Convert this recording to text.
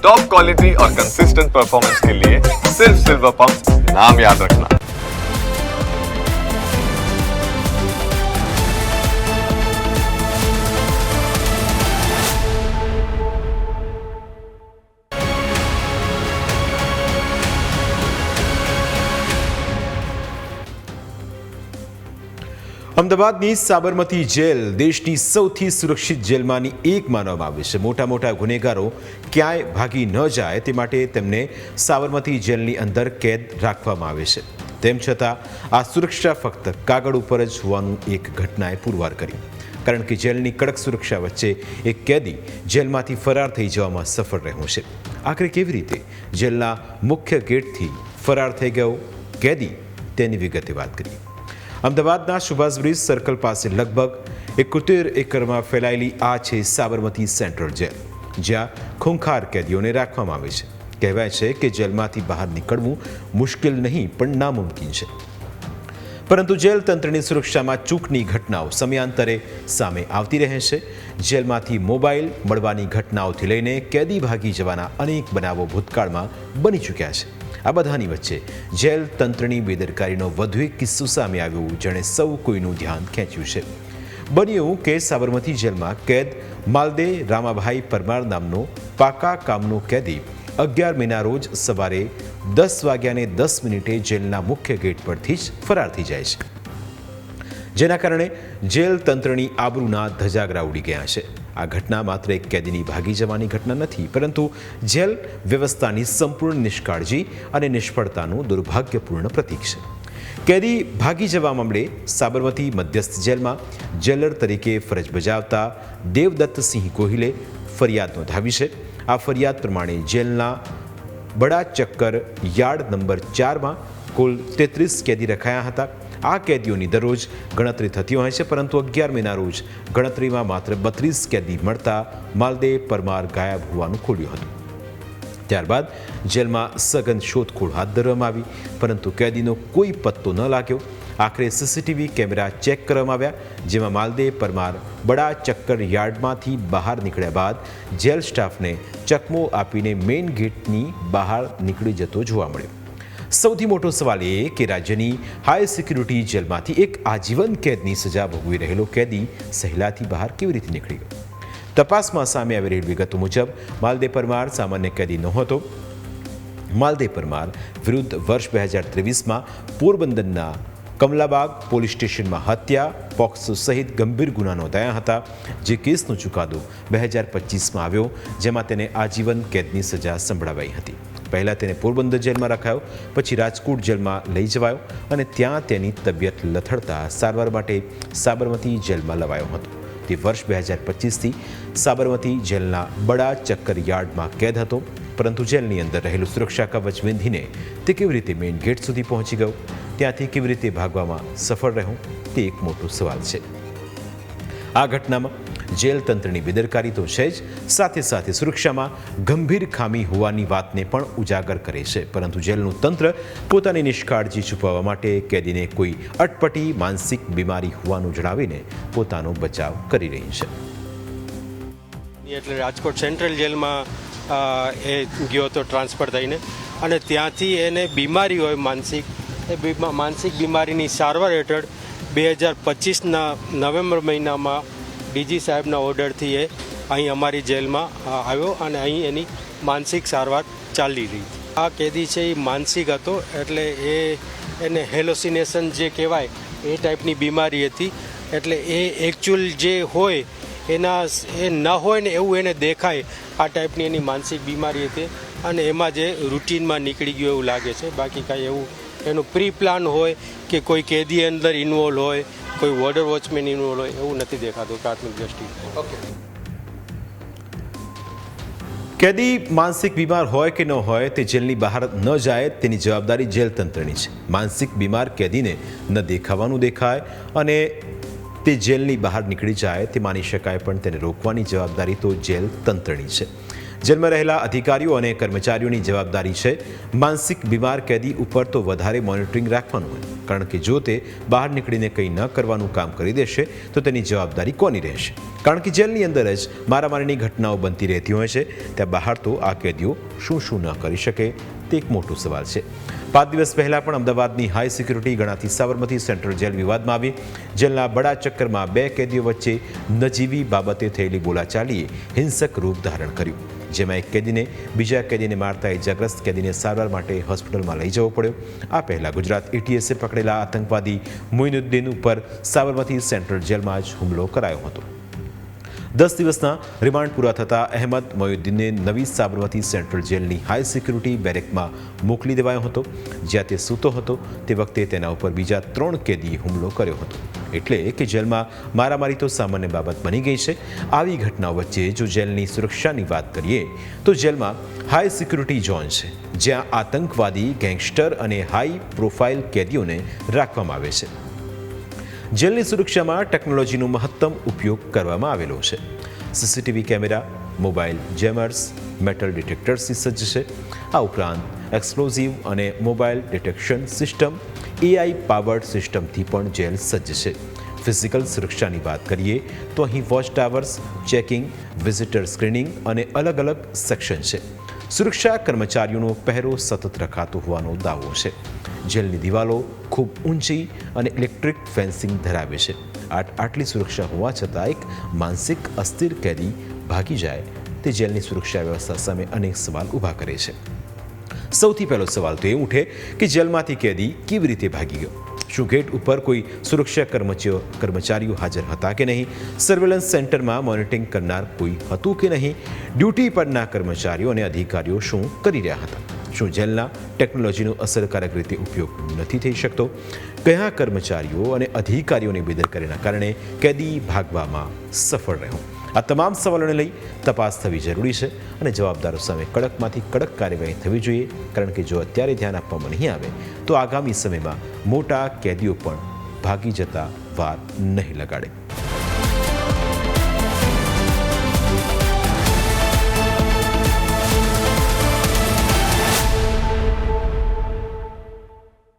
Top quality और consistent performance के लिए सिर्फ सिल्वर पंप नाम याद रखना। અમદાવાદની સાબરમતી જેલ દેશની સૌથી સુરક્ષિત જેલમાંની એક માનવામાં આવે છે। મોટા મોટા ગુનેગારો ક્યાંય ભાગી ન જાય તે માટે તેમને સાબરમતી જેલની અંદર કેદ રાખવામાં આવે છે। તેમ છતાં આ સુરક્ષા ફક્ત કાગળ ઉપર જ હોવાનું એક ઘટનાએ પુરવાર કરી, કારણ કે જેલની કડક સુરક્ષા વચ્ચે એક કેદી જેલમાંથી ફરાર થઈ જવામાં સફળ રહ્યો છે। આખરે કેવી રીતે જેલના મુખ્ય ગેટથી ફરાર થઈ ગયો કેદી, તેની વિગતે વાત કરી। અમદાવાદના સુભાષ બ્રિજ સર્કલ પાસે લગભગ 71 એકરમાં ફેલાયેલી આ છે સાબરમતી સેન્ટ્રલ જેલ, જ્યાં ખૂંખાર કેદીઓને રાખવામાં આવે છે। કહેવાય છે કે જેલમાંથી બહાર નીકળવું મુશ્કેલ નહીં પણ નામુમકિન છે, પરંતુ જેલ તંત્રની સુરક્ષામાં ચૂકની ઘટનાઓ સમયાંતરે સામે આવતી રહે છે। જેલમાંથી મોબાઈલ મળવાની ઘટનાઓથી લઈને કેદી ભાગી જવાના અનેક બનાવો ભૂતકાળમાં બની ચૂક્યા છે। આ બધાની વચ્ચે જેલ તંત્રની બેદરકારીનો વધુ એક કિસ્સો સામે આવ્યો, જેણે સૌ કોઈનું ધ્યાન ખેંચ્યું છે। બન્યું કે સાબરમતી જેલમાં કેદ માલદે રામાભાઈ પરમાર નામનો પાકા કામનો કેદી 11 મેના રોજ સવારે 10:10 જેલના મુખ્ય ગેટ પરથી જ ફરાર થઈ જાય છે, જેના કારણે જેલ તંત્રની આબરૂના ધજાગરા ઉડી ગયા છે। આ ઘટના માત્ર એક કેદીની ભાગી જવાની ઘટના નથી, પરંતુ જેલ વ્યવસ્થાની સંપૂર્ણ નિષ્કાળજી અને નિષ્ફળતાનું દુર્ભાગ્યપૂર્ણ પ્રતીક છે। કેદી ભાગી જવા મામલે સાબરમતી મધ્યસ્થ જેલમાં જેલર તરીકે ફરજ બજાવતા દેવદત્તસિંહ ગોહિલે ફરિયાદ નોંધાવી છે। આ ફરિયાદ પ્રમાણે જેલના બડા ચક્કર યાર્ડ નંબર 4માં કુલ 33 કેદી રખાયા હતા। આ કેદીઓની દરરોજ ગણતરી થતી હોય છે, પરંતુ 11 મેના રોજ ગણતરીમાં માત્ર 32 કેદી મળતા માલદે પરમાર ગાયબ હોવાનું ખુલ્યું હતું। ત્યારબાદ જેલમાં સઘન શોધખોળ હાથ ધરવામાં આવી, પરંતુ કેદીનો કોઈ પત્તો ન લાગ્યો। આખરે સીસીટીવી કેમેરા ચેક કરવામાં આવ્યા, જેમાં માલદે પરમાર બડા ચક્કર યાર્ડમાંથી બહાર નીકળ્યા બાદ જેલ સ્ટાફને ચકમો આપીને મેઇન ગેટની બહાર નીકળી જતો જોવા મળ્યો। સૌથી મોટો સવાલ એ કે રાજ્યની હાઈ સિક્યુરિટી જેલમાંથી એક આજીવન કેદની સજા ભોગવી રહેલો કેદી સહેલાથી બહાર કેવી રીતે નીકળી ગયો? તપાસમાં સામે આવી રહેલી વિગતો મુજબ માલદે પરમાર સામાન્ય કેદી નહોતો। માલદે પરમાર વિરુદ્ધ વર્ષ 2023માં પોરબંદરના કમલાબાગ પોલીસ સ્ટેશનમાં હત્યા, પોક્સો સહિત ગંભીર ગુના નોંધાયા હતા, જે કેસનો ચુકાદો 2025માં આવ્યો, જેમાં તેને આજીવન કેદની સજા સંભળાવાઈ હતી। પહેલાં તેને પોરબંદર જેલમાં રખાયો, પછી રાજકોટ જેલમાં લઈ જવાયો અને ત્યાં તેની તબિયત લથડતા સારવાર માટે સાબરમતી જેલમાં લવાયો હતો। તે વર્ષ 2025થી સાબરમતી જેલના બડા ચક્કર યાર્ડમાં કેદ હતો, પરંતુ જેલની અંદર રહેલું સુરક્ષા કવચ વિંધીને તે કેવી રીતે મેઇન ગેટ સુધી પહોંચી ગયો, ત્યાંથી કેવી રીતે ભાગવામાં સફળ રહ્યો, તે એક મોટો સવાલ છે। આ ઘટનામાં જેલ તંત્રની બેદરકારી તો છે જ, સાથે સાથે સુરક્ષામાં ગંભીર ખામી હોવાની વાતને પણ ઉજાગર કરે છે, પરંતુ જેલનું તંત્ર પોતાની નિષ્કાળજી છુપાવવા માટે કેદીને કોઈ અટપટી માનસિક બીમારી હોવાનું જણાવીને પોતાનો બચાવ કરી રહી છે। એટલે રાજકોટ સેન્ટ્રલ જેલમાં એ ગયો હતો ટ્રાન્સફર થઈને, અને ત્યાંથી એને બીમારી હોય માનસિક, એ માનસિક બીમારીની સારવાર હેઠળ 2025ના નવેમ્બર મહિનામાં ડીજી સાહેબના ઓર્ડરથી એ અહીં અમારી જેલમાં આવ્યો અને અહીં એની માનસિક સારવાર ચાલી રહી। આ કેદી છે એ માનસિક હતો, એટલે એને હેલોસિનેશન જે કહેવાય એ ટાઈપની બીમારી હતી। એટલે એ એકચ્યુઅલ જે હોય એના એ ન હોય ને એવું એને દેખાય, આ ટાઈપની એની માનસિક બીમારી હતી, અને એમાં જે રૂટીનમાં નીકળી ગયું એવું લાગે છે। બાકી કાંઈ એવું એનું પ્રી પ્લાન હોય કે કોઈ કેદી અંદર ઇન્વોલ્વ હોય, કોઈ વોર્ડર વોચમેન ઇન્વોલ્વ હોય, એવું નથી દેખાતું પ્રાથમિક દ્રષ્ટિએ। કેદી માનસિક બીમાર હોય કે ન હોય, તે જેલની બહાર ન જાય તેની જવાબદારી જેલ તંત્રની છે। માનસિક બીમાર કેદીને ન દેખાવાનું દેખાય અને તે જેલની બહાર નીકળી જાય તે માની શકાય, પણ તેને રોકવાની જવાબદારી તો જેલ તંત્રની છે। જેલમાં રહેલા અધિકારીઓ અને કર્મચારીઓની જવાબદારી છે માનસિક બીમાર કેદી ઉપર તો વધારે મોનિટરિંગ રાખવાનું હોય, કારણ કે જો તે બહાર નીકળીને કંઈ ન કરવાનું કામ કરી દેશે તો તેની જવાબદારી કોની રહેશે? કારણ કે જેલની અંદર જ મારામારીની ઘટનાઓ બનતી રહેતી હોય છે, ત્યાં બહાર તો આ કેદીઓ શું ન કરી શકે તે એક મોટો સવાલ છે. 5 દિવસ પહેલા પણ અમદાવાદની હાઈ સિક્યુરિટી ગણાતી સાબરમતી સેન્ટ્રલ જેલ વિવાદમાં આવી. જેલના બડા ચક્કરમાં 2 કેદીઓ વચ્ચે નજીવી બાબતે થયેલી બોલાચાલીએ હિંસક રૂપ ધારણ કર્યું, જેમાં એક કેદીને બીજા કેદીને મારતા ઇજાગ્રસ્ત કેદીને સારવાર માટે હોસ્પિટલમાં લઈ જવો પડ્યો. આ પહેલા ગુજરાત એટીએસે પકડેલા આતંકવાદી મોઇનુદ્દીન ઉપર સાબરમતી સેન્ટ્રલ જેલમાં જ હુમલો કરાયો હતો. 10 દિવસના રિમાન્ડ પૂરા થતાં અહેમદ મોઇનુદ્દીનને નવી સાબરમતી સેન્ટ્રલ જેલની હાઈ સિક્યુરિટી બેરેકમાં મોકલી દેવાયો હતો. જ્યાં તે સૂતો હતો તે વખતે તેના ઉપર બીજા 3 કેદીએ હુમલો કર્યો હતો. એટલે કે જેલમાં મારામારી તો સામાન્ય બાબત બની ગઈ છે. આવી ઘટનાઓ વચ્ચે જો જેલની સુરક્ષાની વાત કરીએ તો જેલમાં હાઈ સિક્યુરિટી ઝોન છે, જ્યાં આતંકવાદી, ગેંગસ્ટર અને હાઈ પ્રોફાઇલ કેદીઓને રાખવામાં આવે છે. જેલની સુરક્ષામાં ટેકનોલોજીનો મહત્તમ ઉપયોગ કરવામાં આવેલો છે. સીસીટીવી કેમેરા, મોબાઈલ જેમર્સ, મેટલ ડિટેક્ટર્સથી સજ્જ છે. આ ઉપરાંત એક્સપ્લોઝિવ અને mobile detection system, AI powered સિસ્ટમથી પણ જેલ સજ્જ છે. ફિઝિકલ સુરક્ષાની વાત કરીએ તો અહીં watch towers, checking, visitor screening અને અલગ અલગ સેક્શન છે. સુરક્ષા કર્મચારીઓનો પહેરો સતત રખાતો હોવાનો દાવો છે. જેલની દિવાલો ખૂબ ઊંચી અને ઇલેક્ટ્રિક ફેન્સિંગ ધરાવે છે. આટલી સુરક્ષા હોવા છતાં એક માનસિક અસ્થિર કેદી ભાગી જાય તે જેલની સુરક્ષા વ્યવસ્થા સામે અનેક સવાલ ઊભા કરે છે. સૌથી પહેલો સવાલ તો એ ઉઠે કે જેલમાંથી કેદી કેવી રીતે ભાગી ગયો? શું ગેટ ઉપર કોઈ સુરક્ષા કર્મચારીઓ હાજર હતા કે નહીં? સર્વેલન્સ સેન્ટરમાં મોનિટરિંગ કરનાર કોઈ હતું કે નહીં? ડ્યુટી પરના કર્મચારીઓ અને અધિકારીઓ શું કરી રહ્યા હતા? શું જેલના ટેકનોલોજીનો અસરકારક રીતે ઉપયોગ નથી થઈ શકતો? કયા કર્મચારીઓ અને અધિકારીઓની બેદરકારીના કારણે કેદી ભાગવામાં સફળ રહ્યો? આ તમામ સવાલોને લઈ તપાસ થવી જરૂરી છે અને જવાબદારો સામે કડકમાંથી કડક કાર્યવાહી થવી જોઈએ, કારણ કે જો અત્યારે ધ્યાન આપવામાં નહીં આવે તો આગામી સમયમાં મોટા કેદીઓ પણ ભાગી જતા વાર નહીં લગાડે.